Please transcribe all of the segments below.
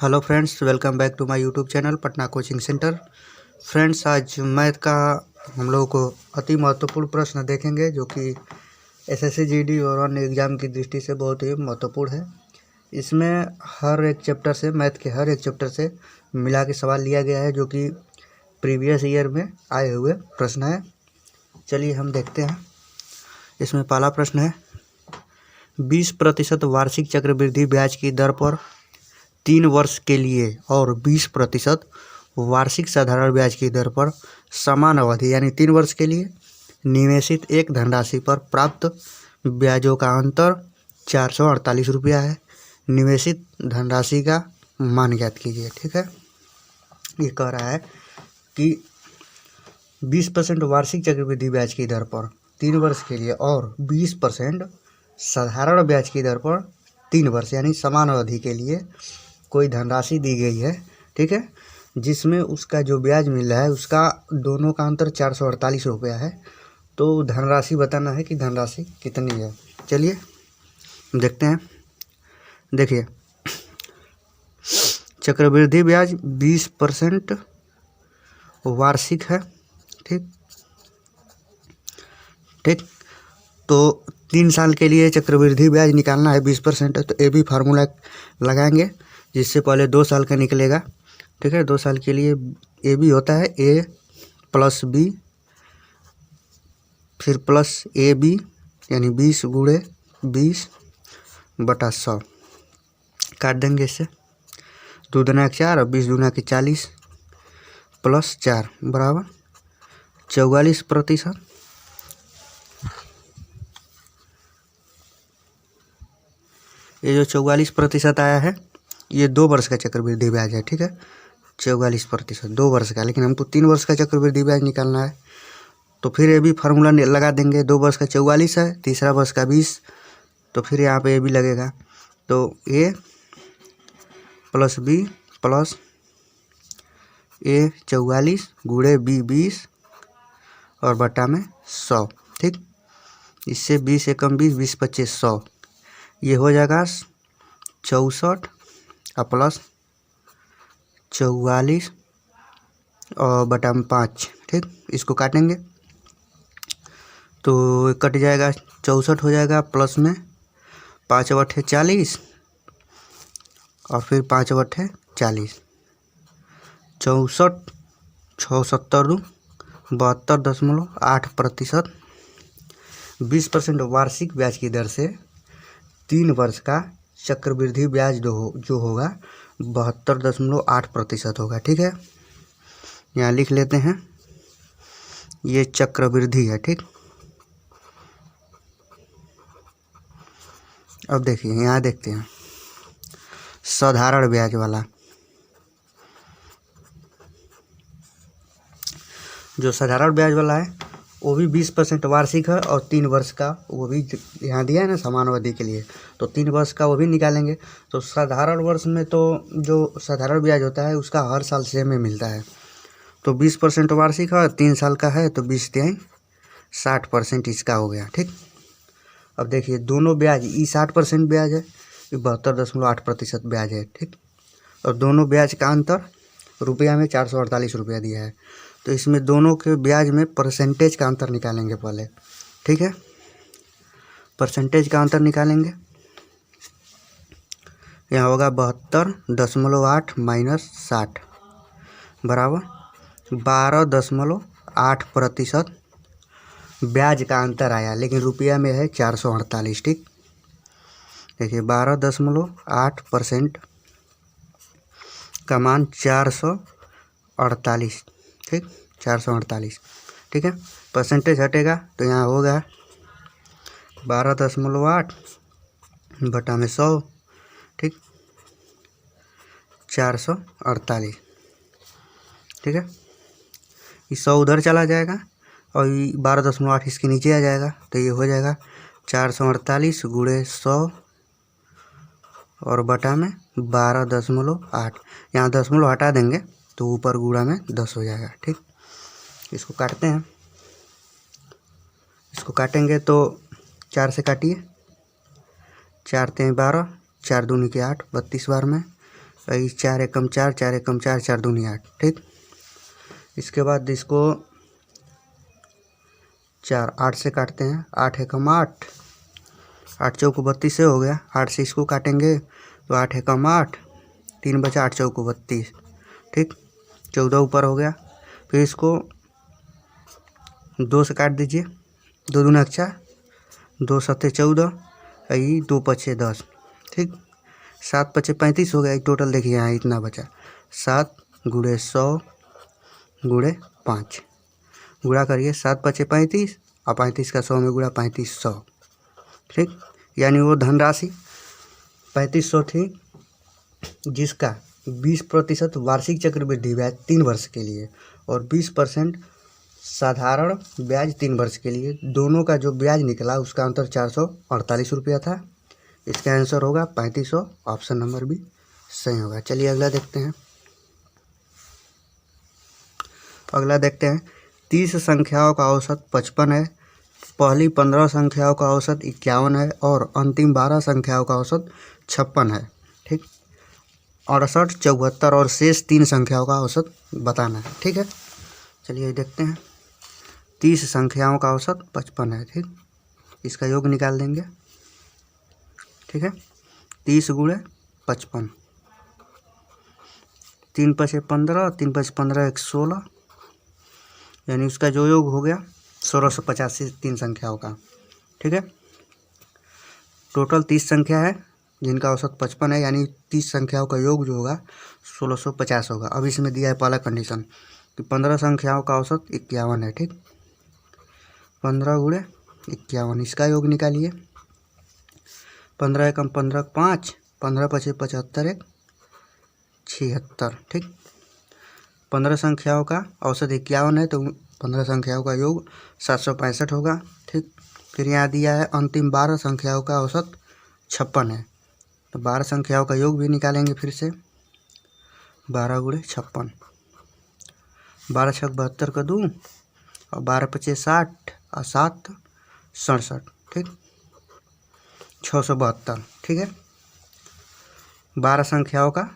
Hello friends, welcome back to my YouTube channel Patna coaching centre. Friends, आज math का हम लोगों को अति महत्वपूर्ण प्रश्न देखेंगे जो कि एसएससी जीडी और अन्य एग्जाम की दृष्टि से बहुत ही महत्वपूर्ण है। इसमें हर एक चैप्टर से, मैथ के हर एक चैप्टर से मिला के सवाल लिया गया है जो कि प्रीवियस ईयर में आए हुए प्रश्न है। चलिए हम देखते हैं। इसमें पहला प्रश्न है, 20% वार्षिक चक्रवृद्धि ब्याज की दर पर 3 वर्ष के लिए और 20% वार्षिक साधारण ब्याज की दर पर समान अवधि यानी 3 वर्ष के लिए निवेशित एक धनराशि पर प्राप्त ब्याजों का अंतर 448 रुपया है। निवेशित धनराशि का मान ज्ञात कीजिए। ठीक है, ये कह रहा है कि 20% वार्षिक चक्रवृद्धि ब्याज की दर पर 3 वर्ष के लिए और 20% साधारण ब्याज की दर पर 3 वर्ष यानी समान अवधि के लिए कोई धनराशि दी गई है। ठीक है, जिसमें उसका जो ब्याज मिल रहा है उसका दोनों का अंतर 448 रुपया है। तो धनराशि बताना है कि धनराशि कितनी है। चलिए देखते हैं। देखिए, चक्रवृद्धि ब्याज 20% वार्षिक है। ठीक, तो 3 साल के लिए चक्रवृद्धि ब्याज निकालना है 20% है, तो ए बी फार्मूला लगाएंगे जिससे पहले 2 साल का निकलेगा। ठीक है, 2 साल के लिए ए बी होता है ए प्लस बी फिर प्लस ए बी यानी 20 गुणे 20 बटा 100 काट देंगे इससे। 2 दूना 4 और 20 दूना 40 प्लस 4 बराबर 44%। ये जो 44% आया है ये 2 वर्ष का चक्रवृद्धि ब्याज है। ठीक है, 44% 2 वर्ष का, लेकिन हमको 3 वर्ष का चक्रवृद्धि ब्याज निकालना है। तो फिर ये भी फार्मूला लगा देंगे। 2 वर्ष का 44 है, तीसरा वर्ष का 20, तो फिर यहाँ पे ये भी लगेगा। तो ए प्लस बी प्लस ए 44 गुणे बी 20 और बटा में 100। ठीक, इससे 20 एकम 20 20 25 100, ये हो जाएगा 64 और प्लस 44 और बटा में 5। ठीक, इसको काटेंगे तो कट जाएगा 64 हो जाएगा, प्लस में 5 बटे 40 और फिर 5 बटे 40 64 76 72.8%। 20% वार्षिक ब्याज की दर से 3 वर्ष का चक्रवृद्धि ब्याज जो होगा 72.8% होगा। ठीक है, यहाँ लिख लेते हैं, ये चक्रवृद्धि है। ठीक, अब देखिए यहाँ देखते हैं साधारण ब्याज वाला। जो साधारण ब्याज वाला है वो भी 20% वार्षिक है और 3 वर्ष का वो भी यहाँ दिया है ना समान अवधि के लिए, तो 3 वर्ष का वो भी निकालेंगे। तो साधारण वर्ष में तो जो साधारण ब्याज होता है उसका हर साल सेम में मिलता है। तो 20% वार्षिक है, 3 साल का है, तो 20 तिहाई 60% इसका हो गया। ठीक, अब देखिए दोनों ब्याज, ये 60% ब्याज है, ये 72.8% ब्याज है। ठीक, और दोनों ब्याज का अंतर रुपया में 448 रुपया दिया है। तो इसमें दोनों के ब्याज में परसेंटेज का अंतर निकालेंगे पहले। ठीक है, परसेंटेज का अंतर निकालेंगे। यहाँ होगा 72.8 माइनस 60 बराबर 12.8% ब्याज का अंतर आया, लेकिन रुपया में है 448। ठीक, देखिए 12.8% का मान 448। ठीक, 448। ठीक है, परसेंटेज हटेगा तो यहाँ होगा 12.8 बटा में 100। ठीक, 448। ठीक है, ये 100 उधर चला जाएगा और ये 12.8 इसके नीचे आ जाएगा, तो ये हो जाएगा 448 गुणे 100 और बटा में 12.8। यहाँ दशमलव हटा देंगे तो ऊपर गुणा में 10 हो जाएगा। ठीक, इसको काटते हैं। इसको काटेंगे तो 4 से काटिए, 4 तें 12, 4 दूनी के 8, 32 बार में वही 4 एकम 4, 4 एकम 4, 4 दूनी 8। ठीक, इसके बाद इसको 4 8 से काटते हैं। 8 एकम 8, 8 चौक 32 से हो गया। 8 से इसको काटेंगे तो 8 एकम 8, 3 बचा, 8 चौक 32। ठीक, 14 ऊपर हो गया। फिर इसको 2 से काट दीजिए। 2 दूना 4, 2 सत्ते 14, यही 2 पचे 10। ठीक, 7 पचे 35 हो गया। टोटल देखिए यहाँ इतना बचा। 7 गुणे 100 गुणे 5, गुणा करिए। 7 पचे 35 और 35 का 100 में गुणा, 3500। ठीक, यानी वो धनराशि 3500 थी, जिसका 20% वार्षिक चक्रवृद्धि ब्याज 3 वर्ष के लिए और 20% साधारण ब्याज 3 वर्ष के लिए, दोनों का जो ब्याज निकला उसका अंतर 448 रुपया था। इसका आंसर होगा 3500। ऑप्शन नंबर बी सही होगा। चलिए अगला देखते हैं। अगला देखते हैं। 30 संख्याओं का औसत 55 है, पहली 15 संख्याओं का औसत 51 है और अंतिम 12 संख्याओं का औसत 56 है। ठीक, 68, 74 और शेष 3 संख्याओं का औसत बताना है। ठीक है, चलिए देखते हैं। 30 संख्याओं का औसत 55 है। ठीक, इसका योग निकाल देंगे। ठीक है, 30 गुणे 55, 3 पचे 15, 3 पचे 15 1 16, यानी उसका जो योग हो गया 1685 3 संख्याओं का। ठीक है, टोटल 30 संख्या है जिनका औसत 55 है, यानी 30 संख्याओं का योग जो होगा 1650 होगा। अब इसमें दिया है पहला कंडीशन कि 15 संख्याओं का औसत 51 है। ठीक, 15 गुणे 51, इसका योग निकालिए। 15 एकम 15 5, 15 पचे 75 1 76। ठीक, 15 संख्याओं का औसत 51 है तो 15 संख्याओं का योग 765 होगा। ठीक, फिर यहाँ दिया है अंतिम 12 संख्याओं का औसत 56 है, तो 12 संख्याओं का योग भी निकालेंगे फिर से। 12 गुणे 56, 12 छक 72 का 2 और 12 पचे 60 और 7 67। ठीक, 672। ठीक है, 12 संख्याओं का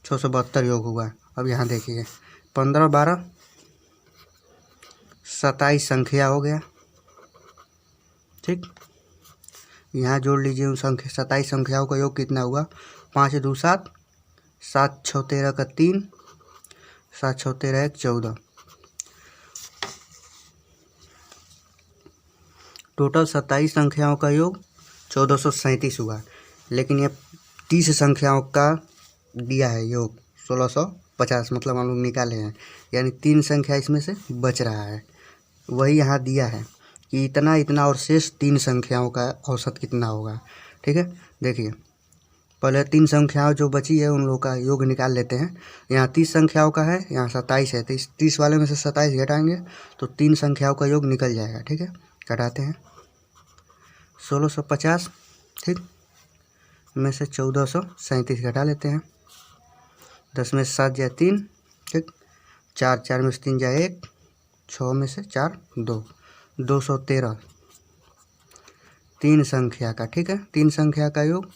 672 योग हुआ। अब यहाँ देखिए 15 12 27 संख्या हो गया। ठीक, यहाँ जोड़ लीजिए उन संख्या 27 संख्याओं का योग कितना हुआ। 5 2 7, 7 6 13 का 3, 7 6 13 1 14। टोटल 27 संख्याओं का योग 1437 हुआ, लेकिन ये 30 संख्याओं का दिया है योग 1650, मतलब हम लोग निकाले हैं, यानी 3 संख्या इसमें से बच रहा है। वही यहाँ दिया है कि इतना इतना और शेष 3 संख्याओं का औसत कितना होगा। ठीक है, देखिए पहले 3 संख्याओं जो बची है उन लोगों का योग निकाल लेते हैं। यहाँ 30 संख्याओं का है, यहाँ 27 है, तो इस 30 वाले में से 27 घटाएंगे तो 3 संख्याओं का योग निकल जाएगा। ठीक है, घटाते हैं 1650। ठीक, में से 1437 घटा लेते हैं। 10 में से 7 जाए 3। ठीक, 4 4 में से 3 जाए 1, 6 में से 4 2, 213 3 संख्या का। ठीक है, 3 संख्या का योग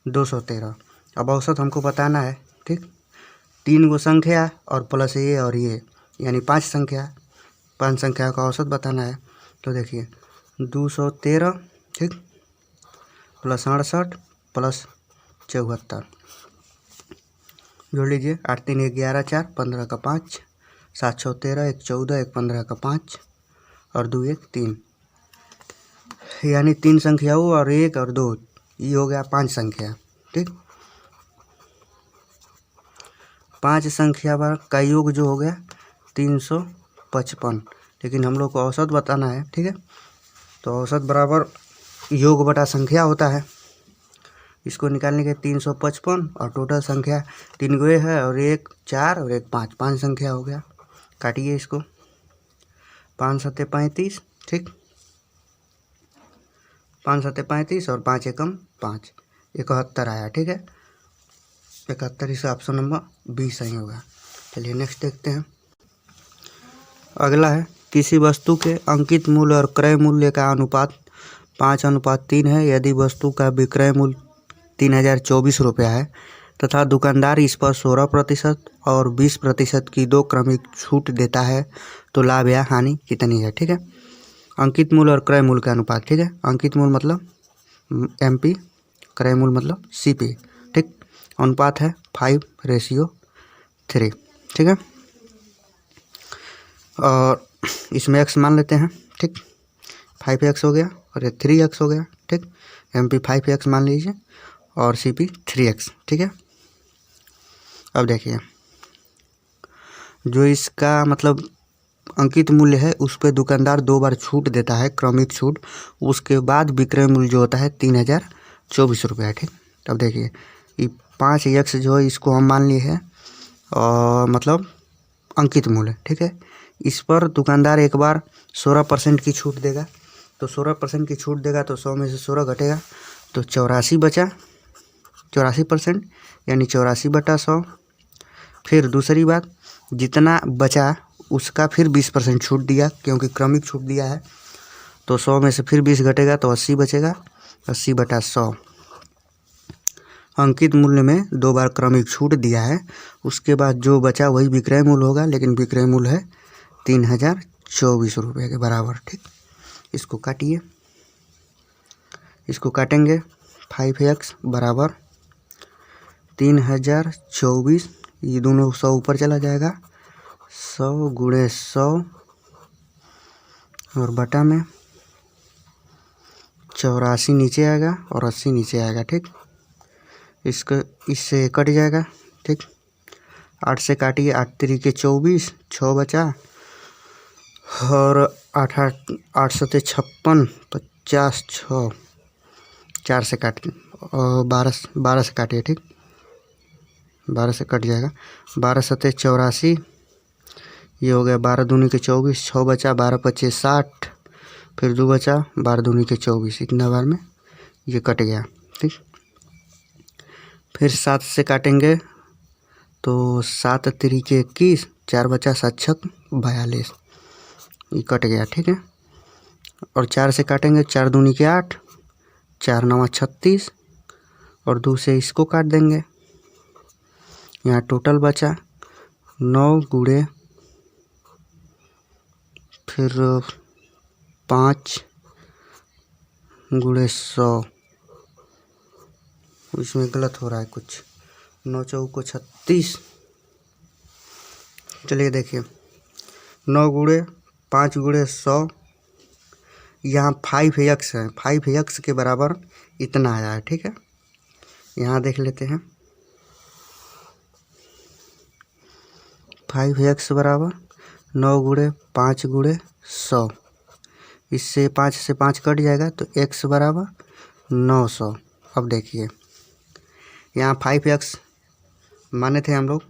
213। अब औसत हमको बताना है। ठीक, 3 गो संख्या और प्लस ये और ये, यानी 5 संख्या, 5 संख्या का औसत बताना है। तो देखिए 213, ठीक, प्लस 68 प्लस 74, जोड़ लीजिए। 8 3 11 4, 15 का 5, 7 6 13 1 14 1 15 का 5 और 2 1 3, यानी 3 संख्याओं और 1 और 2, ये हो गया 5 संख्या। ठीक, 5 संख्या का योग जो हो गया 355, लेकिन हम लोग को औसत बताना है। ठीक है, तो औसत बराबर योग बटा संख्या होता है। इसको निकालने के 355 और टोटल संख्या 3 गो है और 1 4 और 1 5, 5 संख्या हो गया। काटिए इसको, 5 7 35। ठीक, 5 7 35 और 5 एकम 5, 71 आया। ठीक है, 71, इस ऑप्शन नंबर बी सही होगा। चलिए नेक्स्ट देखते हैं। अगला है, किसी वस्तु के अंकित मूल्य और क्रय मूल्य का अनुपात 5:3 है। यदि वस्तु का विक्रय मूल्य 3024 रुपया है तथा दुकानदार इस पर 16% और 20% की दो क्रमिक छूट देता है तो लाभ या हानि कितनी है। ठीक है, अंकित मूल्य और क्रय मूल्य का अनुपात। ठीक है, अंकित मूल्य मतलब MP, क्रय मूल्य मतलब CP। ठीक, अनुपात है 5:3। ठीक है, और इसमें x मान लेते हैं। ठीक, 5x हो गया और ये 3x हो गया। ठीक, MP 5x मान लीजिए और CP 3x। ठीक है, अब देखिए जो इसका मतलब अंकित मूल्य है उस पर दुकानदार 2 बार छूट देता है, क्रमिक छूट। उसके बाद विक्रय मूल्य जो होता है 3024 रुपये। ठीक, अब देखिए ये 5x जो है इसको हम मान लिए हैं और मतलब अंकित मूल्य। ठीक है, इस पर दुकानदार एक बार 16% की छूट देगा, तो 16% की छूट देगा तो 100 में से 16 घटेगा तो 84 बचा, 84% यानी 84/100। फिर दूसरी बात, जितना बचा उसका फिर 20% छूट दिया क्योंकि क्रमिक छूट दिया है, तो 100 में से फिर 20 घटेगा तो 80 बचेगा, 80/100। अंकित मूल्य में 2 बार क्रमिक छूट दिया है, उसके बाद जो बचा वही विक्रय मूल्य होगा, लेकिन विक्रय मूल्य है 3024 रुपये के बराबर। ठीक, इसको काटिए, इसको काटेंगे 5x बराबर 3024, ये दोनों 100 ऊपर चला जाएगा, 100 × 100 और बटा में 84 नीचे आएगा और 80 नीचे आएगा। ठीक, इसको इससे कट जाएगा। ठीक, 8 से काटिए, 8 × 24, 6 बचा और 8 7 56, 50, 6, 4 से काट और 12 से काटिए। ठीक, 12 से कट जाएगा, 12 7 84, ये हो गया 12 दूनी के 24, 6 बचा, 12 25 60, फिर 2 बचा, 12 दूनी के 24, इतना बार में ये कट गया। ठीक, फिर 7 से काटेंगे तो 7 × 21, 4 बचा, 7 6 42, ये कट गया। ठीक है, और 4 से काटेंगे, 4 दूनी के 8, 4 9 36 और 2 से इसको काट देंगे। यहाँ टोटल बचा 9 × फिर 5 × 100, इसमें गलत हो रहा है कुछ, 9 × 4 = 36। चलिए देखिए 9 × 5 × 100, यहाँ 5x है, 5x के बराबर इतना आया है। ठीक है, यहाँ देख लेते हैं 5x बराबर 9 × 5 × 100, इससे 5 से 5 कट जाएगा तो x बराबर 900। अब देखिए यहाँ 5x माने थे हम लोग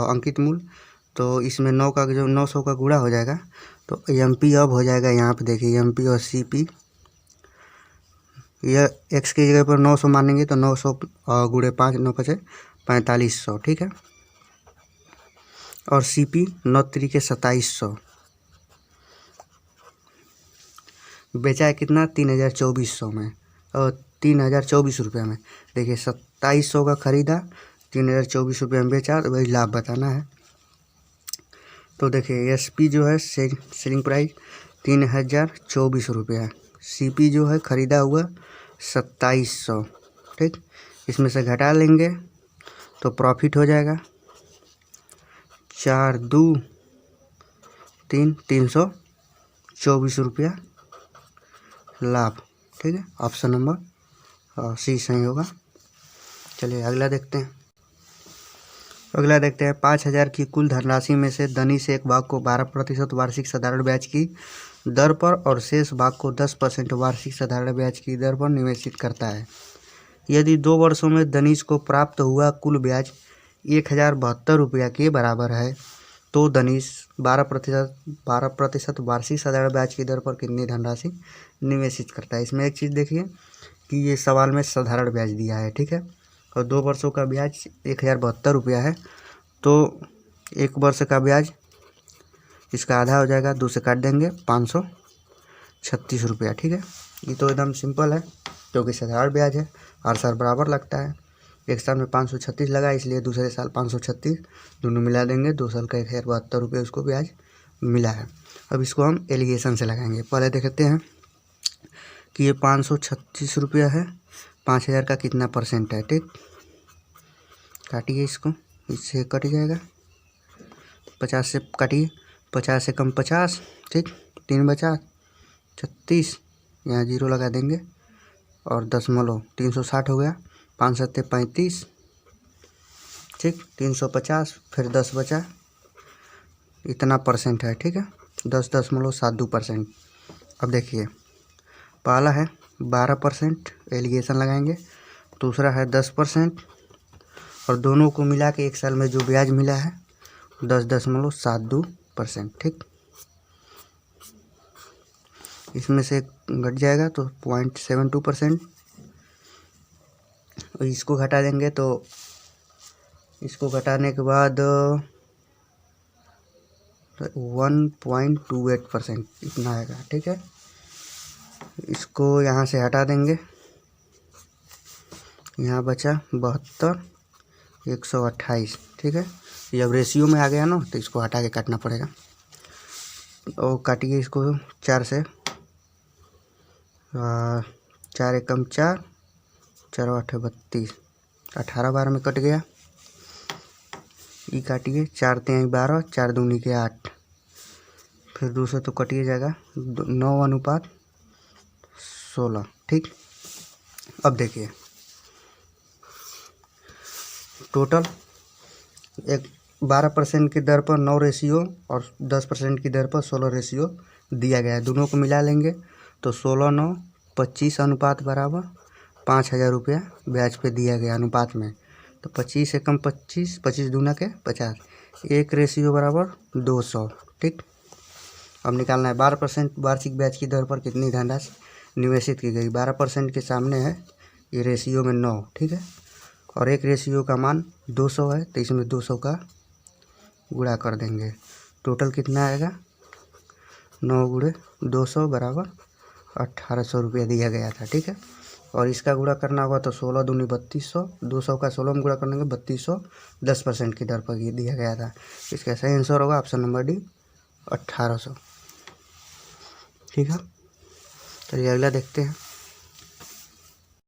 अंकित मूल्य, तो इसमें 9 का जो 900 का गुणा हो जाएगा तो MP अब हो जाएगा। यहाँ पे देखिए MP और CP, यह x की जगह पर 900 मानेंगे तो 900 × 5, 9 × 5 = 4500। ठीक है, और CP 9 × 3 = 2700, बेचा है कितना 3024 में और 3024 रुपये में। देखिए 2700 का खरीदा, 3024 रुपये में बेचा, तो वही लाभ बताना है। तो देखिए SP जो है सेलिंग प्राइस 3024 रुपये, CP जो है खरीदा हुआ 2700। ठीक, इसमें से घटा लेंगे तो प्रॉफिट हो जाएगा 4 2 3, 324 रुपया लाभ। ठीक है, ऑप्शन नंबर C सही होगा। चलिए अगला देखते हैं। 5000 की कुल धनराशि में से धनी से एक भाग को 12% वार्षिक साधारण ब्याज की दर पर और शेष भाग को 10% वार्षिक साधारण ब्याज की दर पर निवेशित करता है। यदि 2 वर्षों में धनीश को प्राप्त हुआ कुल ब्याज 1072 रुपया के बराबर है तो धनीश 12% वार्षिक साधारण ब्याज की दर पर कितनी धनराशि निवेशित करता है। इसमें एक चीज़ देखिए कि ये सवाल में साधारण ब्याज दिया है। ठीक है, और 2 वर्षों का ब्याज 1072 रुपया है, तो 1 वर्ष का ब्याज इसका आधा हो जाएगा, 2 से काट देंगे 536 रुपया। ठीक है, ये तो एकदम सिंपल है क्योंकि साधारण ब्याज है, हर साल बराबर लगता है। एक साल में 536 लगा, इसलिए दूसरे साल 536 दोनों मिला देंगे। 2 साल का 1072 रुपये उसको ब्याज मिला है। अब इसको हम एलिगेशन से लगाएंगे। पहले देखते हैं कि ये 536 रुपया है, 5000 का कितना परसेंट है। ठीक, काटिए इसको, इससे कट जाएगा। 50 से काटिए, 50 से कम 50। ठीक, 3 बचा 36, यहाँ 0 लगा देंगे और 0.360 हो गया। 5 सत्ते 35। ठीक, 350, फिर 10 बचा, इतना परसेंट है। ठीक है, 10.72%। अब देखिए, पहला है 12% एलिगेशन लगाएंगे, दूसरा है 10%, और दोनों को मिला के एक साल में जो ब्याज मिला है 10.72%। ठीक, इसमें से घट जाएगा तो 0.72%। इसको घटा देंगे तो इसको घटाने के बाद 1.28% इतना आएगा। ठीक है, इसको यहाँ से हटा देंगे, यहाँ बचा 72, 128। ठीक है, जब रेशियो में आ गया ना तो इसको हटा के काटना पड़ेगा। और काटिए इसको 4 से, 4 एकम 4, 4 8 32, 18 बार में कट गया। ये काटिए 4 3 12, 4 दूनी के 8, फिर दूसरे तो कटिए जाएगा 9:16। ठीक, अब देखिए टोटल 12% की दर पर 9 रेशियो और 10% की दर पर 16 रेशियो दिया गया है। दोनों को मिला लेंगे तो 16:9 अनुपात बराबर 5000 रुपया ब्याज पे दिया गया अनुपात में। तो 25 एकम 25, 25 दूना के 50, 1 रेशियो बराबर 200। ठीक, अब निकालना है 12% वार्षिक ब्याज की दर पर कितनी धनराशि निवेशित की गई। 12% के सामने है ये रेशियो में 9। ठीक है, और 1 रेशियो का मान 200 है, तो इसमें 200 का गुणा कर देंगे। टोटल कितना आएगा, 9 गुणे 200 बराबर 1800 रुपया दिया गया था। ठीक है, और इसका गुणा करना होगा तो 16 दूनी 3200, 200 का 16 में गुणा करने के 3200 10% की दर पर दिया गया था। इसका सही आंसर होगा ऑप्शन नंबर डी, 1800। ठीक है, चलिए अगला देखते हैं।